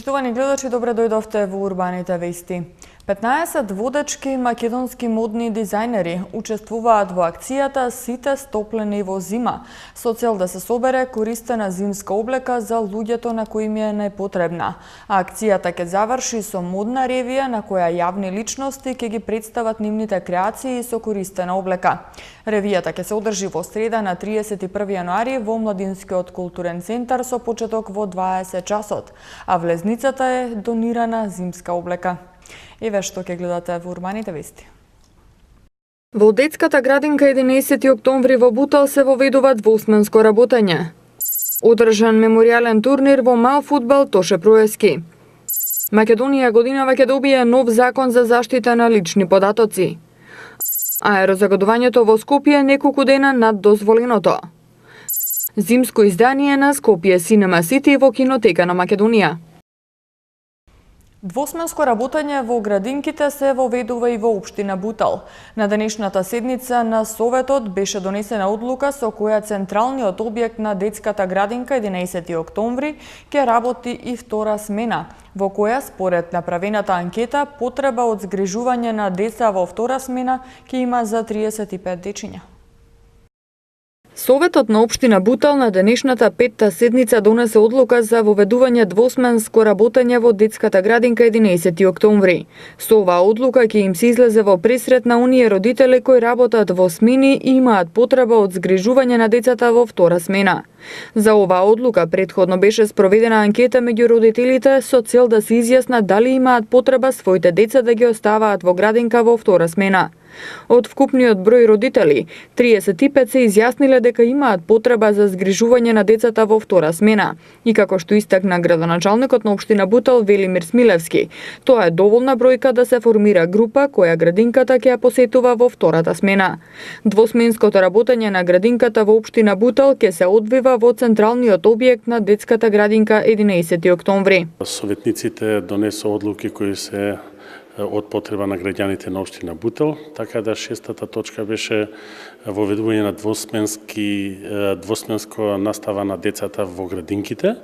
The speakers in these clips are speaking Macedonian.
Почитувани гледачи, добре дојдовте во Урбаните вести. 15 водечки македонски модни дизајнери учествуваат во акцијата Сите стоплени во зима, со цел да се собере користена зимска облека за луѓето на кои им е најпотребна. Акцијата ќе заврши со модна ревија на која јавни личности ќе ги представат нивните креации со користена облека. Ревијата ќе се одржи во среда на 31 јануари во Младинскиот културен центар со почеток во 20 часот, а влезницата е донирана зимска облека. Еве што ќе гледате во Урбаните вести. Во детската градинка 11 октомври во Бутал се воведува двосменско работење. Одржан меморијален турнир во мал фудбал Тоше Проески. Македонија годинава ќе добие нов закон за заштита на лични податоци. Аерозагадувањето во Скопје неколку дена над дозволеното. Зимско издание на Скопје Cinema City во кинотека на Македонија. Двосменско работење во градинките се воведува и во општина Бутал. На денешната седница на Советот беше донесена одлука со која централниот објект на детската градинка 11 октомври ќе работи и втора смена, во која според направената анкета потреба од згрижување на деца во втора смена ќе има за 35 дечиња. Советот на општина Бутал на денешната петта седница донесе одлука за воведување двосменско работење во детската градинка 11 октомври. Со оваа одлука ќе им се излезе во пресрет на оние родители кои работат во смени и имаат потреба од згрижување на децата во втора смена. За оваа одлука претходно беше спроведена анкета меѓу родителите со цел да се изјасна дали имаат потреба своите деца да ги оставаат во градинка во втора смена. Од вкупниот број родители, 35 се изјасниле дека имаат потреба за згрижување на децата во втора смена. И како што истакна градоначалникот на општина Бутал Велимир Смилевски, тоа е доволна бројка да се формира група која градинката ќе ја посетува во втората смена. Двосменското работење на градинката во општина Бутал ќе се одвива во централниот објект на детската градинка 11 октомври. Советниците донесоа одлуки кои се од потреба на граѓаните на општина Бутал, така да шестата точка беше воведување на двосменско настава на децата во градинките.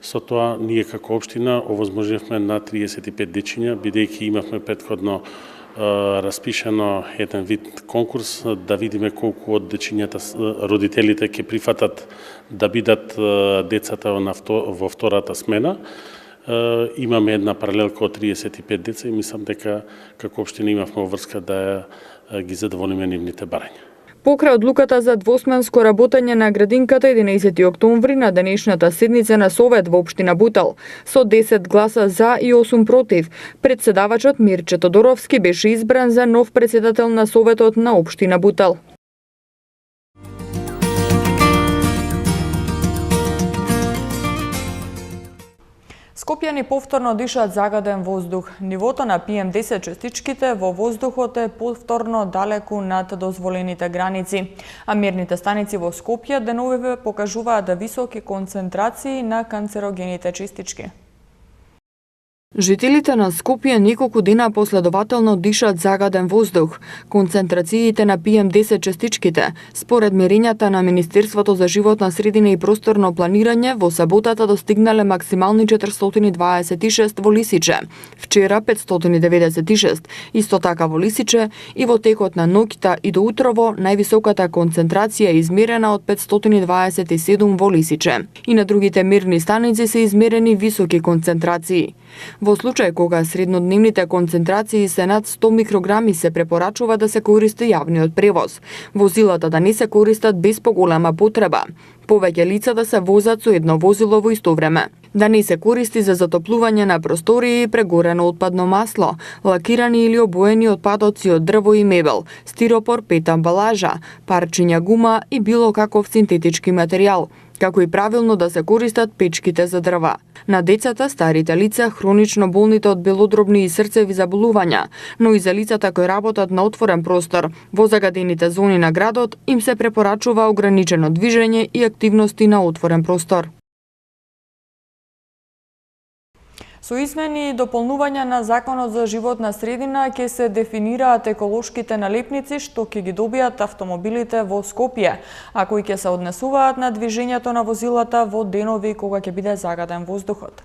Со тоа ние како општина овозможивме на 35 дечиња, бидејќи имавме претходно распишено еден вид конкурс да видиме колку од дечињата родителите ќе прифатат да бидат децата во втората смена. Имаме една паралелка од 35 деца и мислам дека како општина имавме врска да ги задоволиме нивните барања. Покрај одлуката за двосменско работење на градинката 11 октомври на денешната седница на Совет во општина Бутал, со 10 гласа за и 8 против, председавачот Мирче Тодоровски беше избран за нов председател на Советот на општина Бутал. Скопјани повторно дишат загаден воздух. Нивото на PM10 частичките во воздухот е повторно далеку над дозволените граници, а мерните станици во Скопје деновиве покажуваат високи концентрации на канцерогените частички. Жителите на Скопје неколку дена последователно дишат загаден воздух. Концентрациите на PM10 частичките, според мерењата на Министерството за животна средина и просторно планирање, во саботата достигнале максимални 426 во Лисиче, вчера 596, исто така во Лисиче и во текот на ноќта и до утрово највисоката концентрација е измерена од 527 во Лисиче. И на другите мерни станици се измерени високи концентрации. Во случај кога среднодневните концентрации се над 100 микрограми се препорачува да се користи јавниот превоз. Возилата да не се користат без поголема потреба. Повеќе лица да се возат со едно возило во исто време. Да не се користи за затоплување на простории прегорено отпадно масло, лакирани или обоени отпадоци од дрво и мебел, стиропор, пет амбалажа, парчиња гума и било каков синтетички материјал, како и правилно да се користат печките за дрва. На децата, старите лица, хронично болните од белодробни и срцеви заболувања, но и за лицата кои работат на отворен простор, во загадените зони на градот, им се препорачува ограничено движење и активности на отворен простор. Со измени и дополнувања на Законот за животна средина ќе се дефинираат еколошките налепници што ќе ги добијат автомобилите во Скопје, а кои ќе се однесуваат на движењето на возилата во денови кога ќе биде загаден воздухот.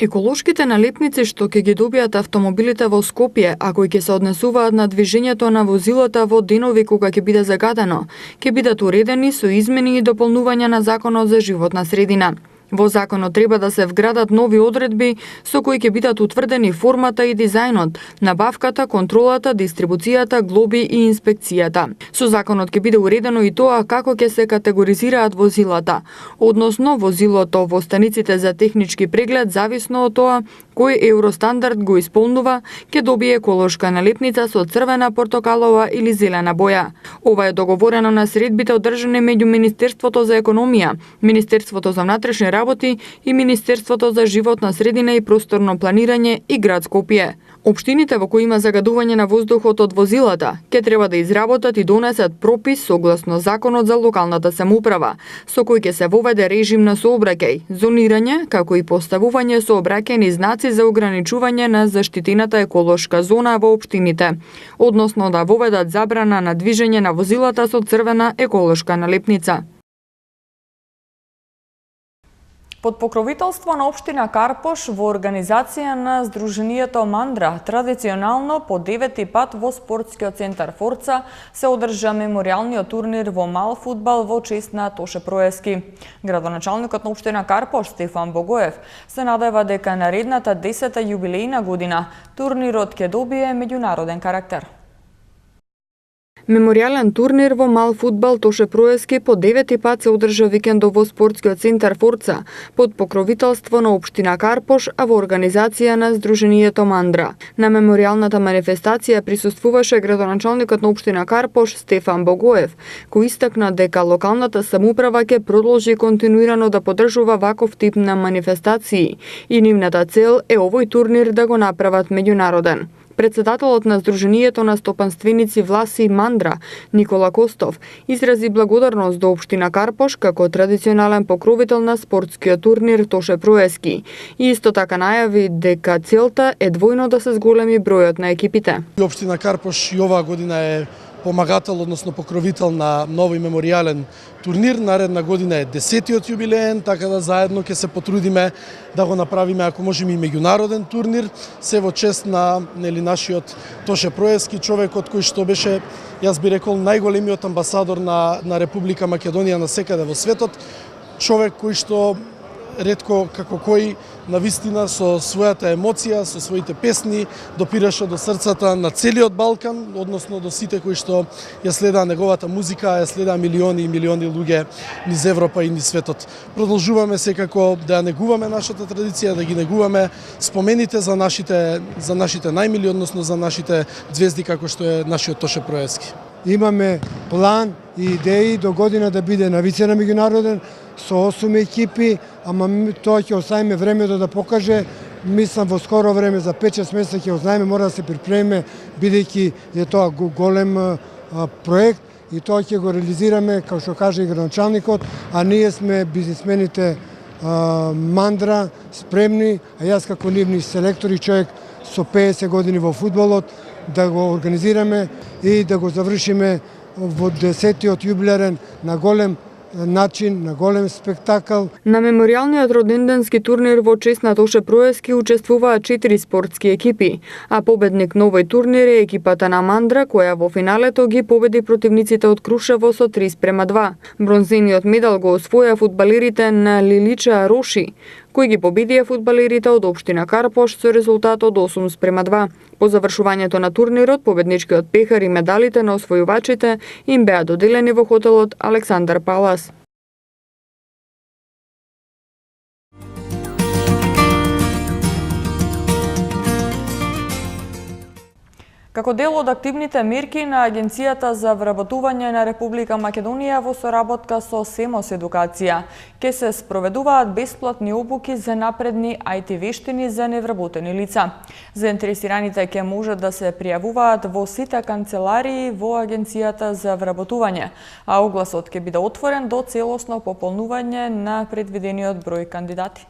Еколошките налепници што ќе ги добијат автомобилите во Скопје, а кои ќе се однесуваат на движењето на возилата во денови кога ќе биде загадено, ќе бидат уредени со измени и дополнувања на Законот за животна средина. Во законот треба да се вградат нови одредби со кои ќе бидат утврдени формата и дизајнот, набавката, контролата, дистрибуцијата, глоби и инспекцијата. Со законот ќе биде уредено и тоа како ќе се категоризираат возилата, односно возилото во станиците за технички преглед зависно од тоа кој евростандард го исполнува, ќе добие еколошка налепница со црвена, портокалова или зелена боја. Ова е договорено на средбите одржани меѓу Министерството за економија, Министерството за внатрешни работи и Министерството за животна средина и просторно планирање и град Скопје. Општините во кои има загадување на воздухот од возилата ќе треба да изработат и донесат пропис согласно Законот за локалната самоуправа, со кој ќе се воведе режим на сообраќај, зонирање, како и поставување сообраќајни знаци за ограничување на заштитената еколошка зона во општините, односно да воведат забрана на движење на возилата со црвена еколошка налепница. Под покровителство на општина Карпош во организација на Сдруженијето Мандра, традиционално по 9-ти пат во спортскиот центар Форца се одржа меморијалниот турнир во мал фудбал во чест на Тоше Проески. Градоначалникот на општина Карпош Стефан Богоев се надева дека наредната 10-та јубилејна година турнирот ќе добие меѓународен карактер. Меморијален турнир во мал фудбал Тоше Проески по 9-ти пат се одржа викендов во спортскиот центар Форца под покровителство на општина Карпош, а во организација на Сдруженијето Мандра. На меморијалната манифестација присуствуваше градоначалникот на општина Карпош Стефан Богоев, кој истакна дека локалната самоуправа ќе продолжи континуирано да поддржува ваков тип на манифестации и нивната цел е овој турнир да го направат меѓународен. Председателот на Сдруженијето на стопанственици Власи Мандра, Никола Костов, изрази благодарност до општина Карпош како традиционален покровител на спортскиот турнир Тоше Проески и исто така најави дека целта е двојно да се зголеми бројот на екипите. Општина Карпош и оваа година е помагател, односно покровител на нови меморијален турнир. Наредна година е 10-тиот јубилеен, така да заедно ќе се потрудиме да го направиме, ако можеме, и меѓународен турнир, се во чест на нашиот Тоше Проески, човекот кој што беше, јас би рекол, најголемиот амбасадор на Република Македонија насекаде во светот, човек кој што ретко како кој навистина со својата емоција, со своите песни допираше до срцата на целиот Балкан, односно до сите кои што ја следаа неговата музика, ја следаа милиони и милиони луѓе низ Европа и низ светот. Продолжуваме секако да ја негуваме нашата традиција, да ги негуваме спомените за нашите најмили, односно за нашите звезди како што е нашиот Тоше Проески. Имаме план и идеи до година да биде навицена меѓународен со 8 екипи, ама тоа ќе оставиме времето да покаже. Мислам во скоро време, за 5-6 месеца ќе ознаеме, мора да се припремиме, бидејќи е тоа голем проект и тоа ќе го реализираме, како што каже и градоначалникот, а ние сме бизнисмените Мандра спремни, а јас како нивни селектори, човек со 50 години во фудбалот, да го организираме и да го завршиме во 10-тиот јубилеен на голем начин, на голем спектакл. На меморијалниот роденденски турнир во чест на Тоше Проески учествуваат 4 спортски екипи, а победник на овој турнир е екипата на Мандра, која во финалето ги победи противниците од Крушево со 3:2. Бронзениот медал го освоја фудбалерите на Лилича Роши, кои ги победија фудбалерите од општина Карпош со резултат од 8:2. По завршувањето на турнирот, победничкиот пехар и медалите на освојувачите им беа доделени во хотелот Александар Палас. Како дел од активните мерки на Агенцијата за вработување на Република Македонија во соработка со СЕМОС Едукација, ќе се спроведуваат бесплатни обуки за напредни IT вештини за невработени лица. Заинтересираните ќе можат да се пријавуваат во сите канцеларии во Агенцијата за вработување, а огласот ќе биде отворен до целосно пополнување на предвидениот број кандидати.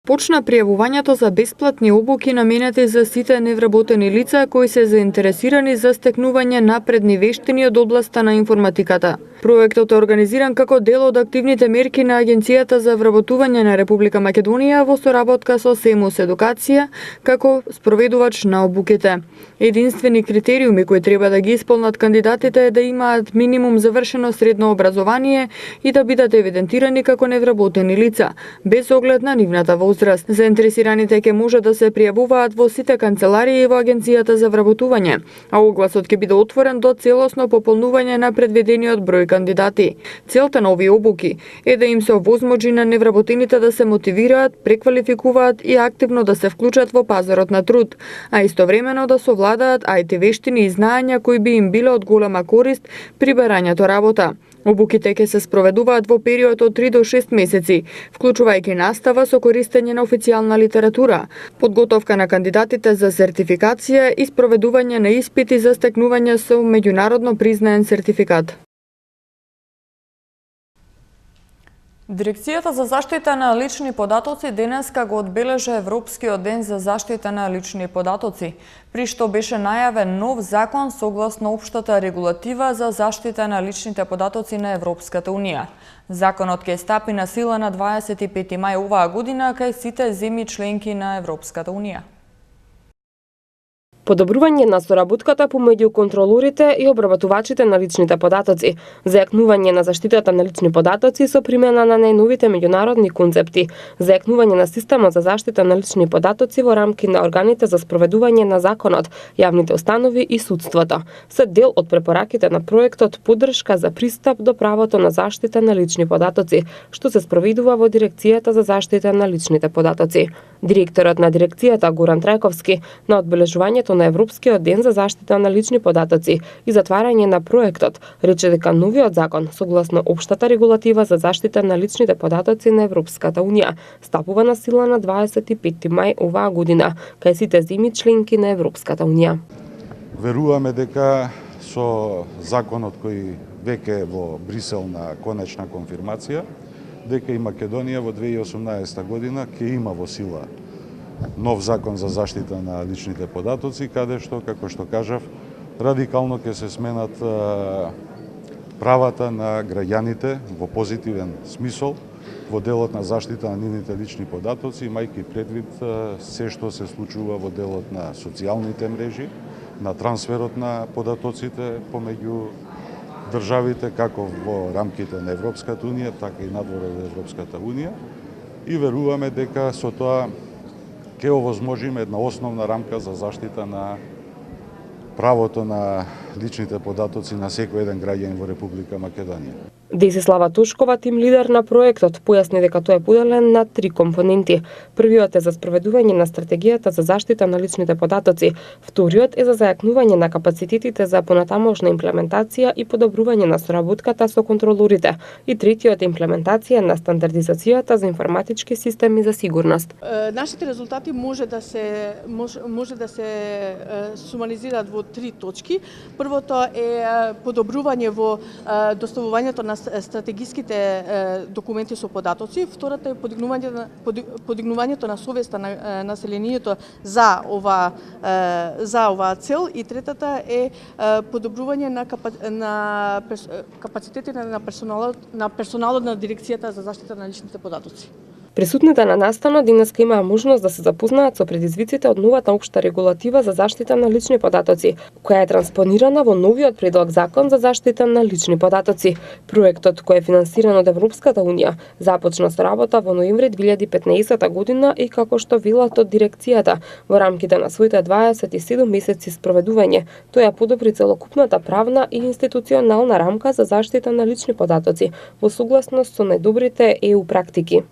Почна пријавувањето за бесплатни обуки наменети за сите невработени лица кои се заинтересирани за стекнување напредни вештини од областа на информатиката. Проектот е организиран како дел од активните мерки на Агенцијата за вработување на Република Македонија во соработка со СЕМУС Едукација како спроведувач на обуките. Единствени критериуми кои треба да ги исполнат кандидатите е да имаат минимум завршено средно образование и да бидат евидентирани како невработени лица, без оглед на нивната возраст. Заинтересираните ќе може да се пријавуваат во сите канцеларии во Агенцијата за вработување, а огласот ќе биде отворен до целосно пополнување на предвидениот број кандидати. Целта на овие обуки е да им се овозможи на невработените да се мотивираат, преквалификуваат и активно да се вклучат во пазарот на труд, а истовремено да совладаат IT вештини и знаења кои би им биле од голема корист при барањето работа. Обуките ќе се спроведуваат во период од 3 до 6 месеци, вклучувајќи настава со користење на официјална литература, подготовка на кандидатите за сертификација и спроведување на испити за стекнување со меѓународно признаен сертификат. Дирекцијата за заштита на лични податоци денеска го одбележа Европскиот ден за заштита на лични податоци, при што беше најавен нов закон согласно општата регулатива за заштита на личните податоци на Европската Унија. Законот ќе стапи на сила на 25 мај оваа година кај сите земји членки на Европската Унија. Подобрување на соработката помеѓу контролорите и обработувачите на личните податоци, зајакнување на заштитата на лични податоци со примена на најновите меѓународни концепти, зајакнување на системот за заштита на лични податоци во рамки на органите за спроведување на законот, јавните установи и судството, се дел од препораките на проектот Поддршка за пристап до правото на заштита на лични податоци, што се спроведува во Дирекцијата за заштита на личните податоци. Директорот на дирекцијата Горан Трајковски на одбележувањето на Европскиот ден за заштита на лични податоци и затварање на проектот рече дека новиот закон, согласно општата регулатива за заштита на личните податоци на Европската Унија, стапува на сила на 25 мај оваа година кај сите земји членки на Европската Унија. Веруваме дека со законот кој веќе во Брисел на конечна конфирмација, дека и Македонија во 2018 година ќе има во сила нов закон за заштита на личните податоци, каде што, како што кажав, радикално ќе се сменат правата на граѓаните во позитивен смисол во делот на заштита на нивните лични податоци, имајќи предвид се што се случува во делот на социјалните мрежи, на трансферот на податоците помеѓу државите, како во рамките на Европската Унија, така и надвор од Европската Унија. И веруваме дека со тоа ќе овозможиме една основна рамка за заштита на правото на личните податоци на секој еден граѓанин во Република Македонија. Десислава Тушкова, тим лидер на проектот, појасни дека тој е поделен на 3 компоненти. Првиот е за спроведување на стратегијата за заштита на личните податоци, вториот е за зајакнување на капацитетите за понатамошна имплементација и подобрување на соработката со контролорите, и третиот е имплементација на стандардизацијата за информатички системи за сигурност. Нашите резултати може да се сумаризираат во 3 точки. Првото е подобрување во доставувањето на стратегиските документи со податоци, втората е подигнувањето на совеста на населението за оваа цел, и третата е подобрување на капацитетите на персоналот на Дирекцијата за заштита на личните податоци. Присутните на настанот денеска имаа можност да се запознаат со предизвиците од новата општа регулатива за заштита на лични податоци, која е транспонирана во новиот предлог закон за заштита на лични податоци. Проектот, кој е финансиран од Европската Унија, започна со работа во ноември 2015 година и, како што велат од дирекцијата, во рамките на своите 27 месеци спроведување, тој ја подобри целокупната правна и институционална рамка за заштита на лични податоци во согласност со најдобрите ЕУ практики.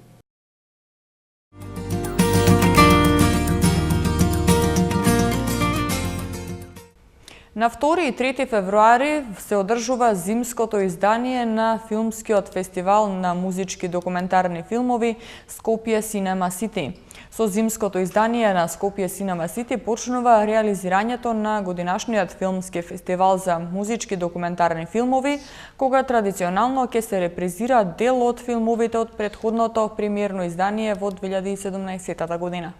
На 2 и 3 февруари се одржува зимското издание на филмскиот фестивал на музички документарни филмови Скопје Cinema City. Со зимското издание на Скопје Cinema City почнува реализирањето на годинашниот филмски фестивал за музички документарни филмови, кога традиционално ќе се репризира дел од филмовите од претходното премиерно издание во 2017 година.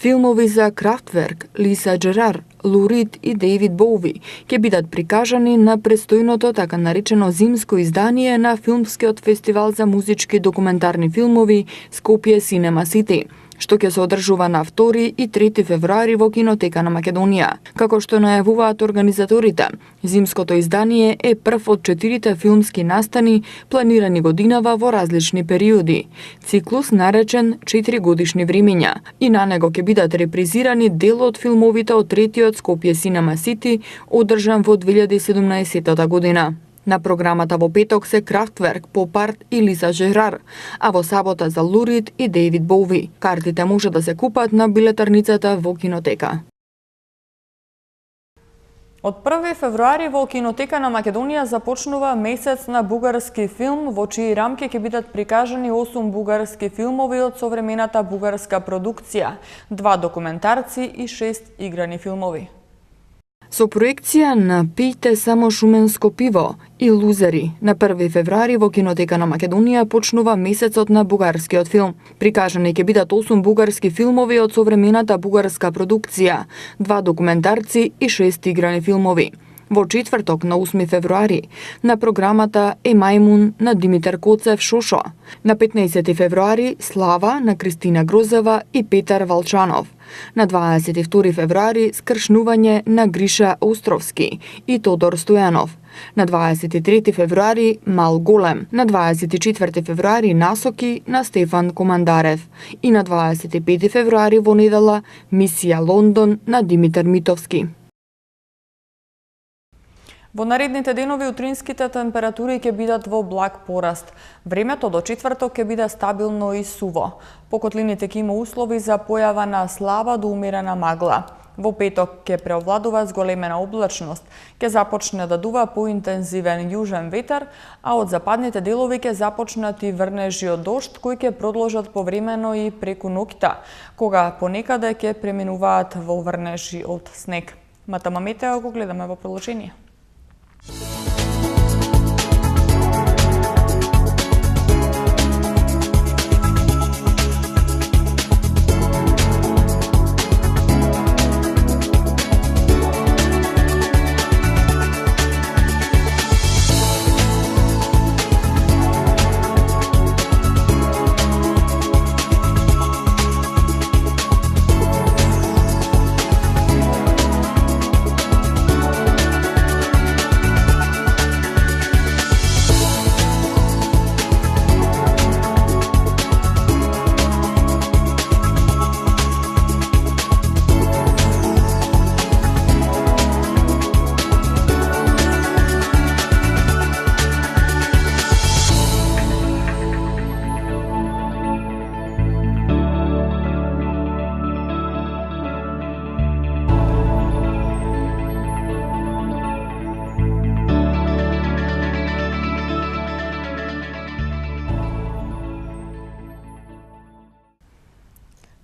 Филмови за Крафтверк, Лиса Джерар, Лу Рид и Дейвид Боуи ќе бидат прикажани на престојното така наречено зимско издание на филмскиот фестивал за музички документарни филмови Скопје Cinema City, што ќе се одржува на 2 и 3 февруари во Кинотека на Македонија. Како што најавуваат организаторите, зимското издание е прв од 4 филмски настани планирани годинава во различни периоди. Циклус наречен 4 годишни времиња, и на него ќе бидат репризирани дел од филмовите од третиот Скопје Cinema City, одржан во 2017 година. На програмата во петок се Крафтверк, Попарт и Лиса Жерар, а во сабота за Лу Рид и Дейвид Боуи. Картите може да се купат на билетарницата во Кинотека. Од 1 февруари во Кинотека на Македонија започнува месец на бугарски филм, во чии рамки ќе бидат прикажани 8 бугарски филмови од современата бугарска продукција, 2 документарци и 6 играни филмови. Со проекција на Пијте само шуменско пиво и Лузери на 1 февруари во Кинотека на Македонија почнува месецот на бугарскиот филм. Прикажани ќе бидат 8 бугарски филмови од современата бугарска продукција, 2 документарци и 6 играни филмови. Во четврток на 8 февруари на програмата е Мајмун на Димитар Коцев Шошо. На 15 февруари Слава на Кристина Грозева и Петар Валчанов. На 22 февруари скршнување на Гриша Островски и Тодор Стојанов. На 23 февруари Мал Голем. На 24 февруари Насоки на Стефан Командарев. И на 25 февруари во недела Мисија Лондон на Димитар Митовски. Во наредните денови утринските температури ќе бидат во благ пораст. Времето до четврток ќе биде стабилно и суво. По котлините ќе има услови за појава на слаба до умерена магла. Во петок ќе преовладува зголемена облачност, ќе започне да дува поинтензивен јужен ветер, а од западните делови ќе започнат и врнежи од дожд кои ќе продолжат повремено и преку ноќта, кога понекаде ќе преминуваат во врнежи од снег. МТМ Метео го гледаме во приложение.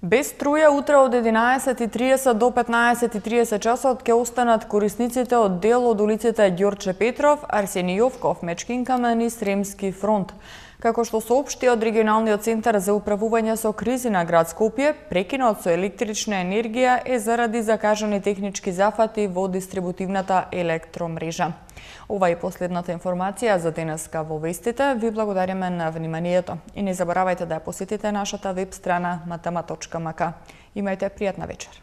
Без струја утре од 11:30 до 15:30 часот ќе останат корисниците од дел од улиците Ѓорче Петров, Арсени Јовков, Мечкин Камен и Сремски фронт. Како што соопшти од регионалниот центар за управување со кризи на град Скопје, прекинот со електрична енергија е заради закажани технички зафати во дистрибутивната електромрежа. Ова е последната информација за денеска во вестите. Ви благодариме на вниманието и не заборавајте да ја посетите нашата веб страна matama.mk. Имајте пријатна вечер.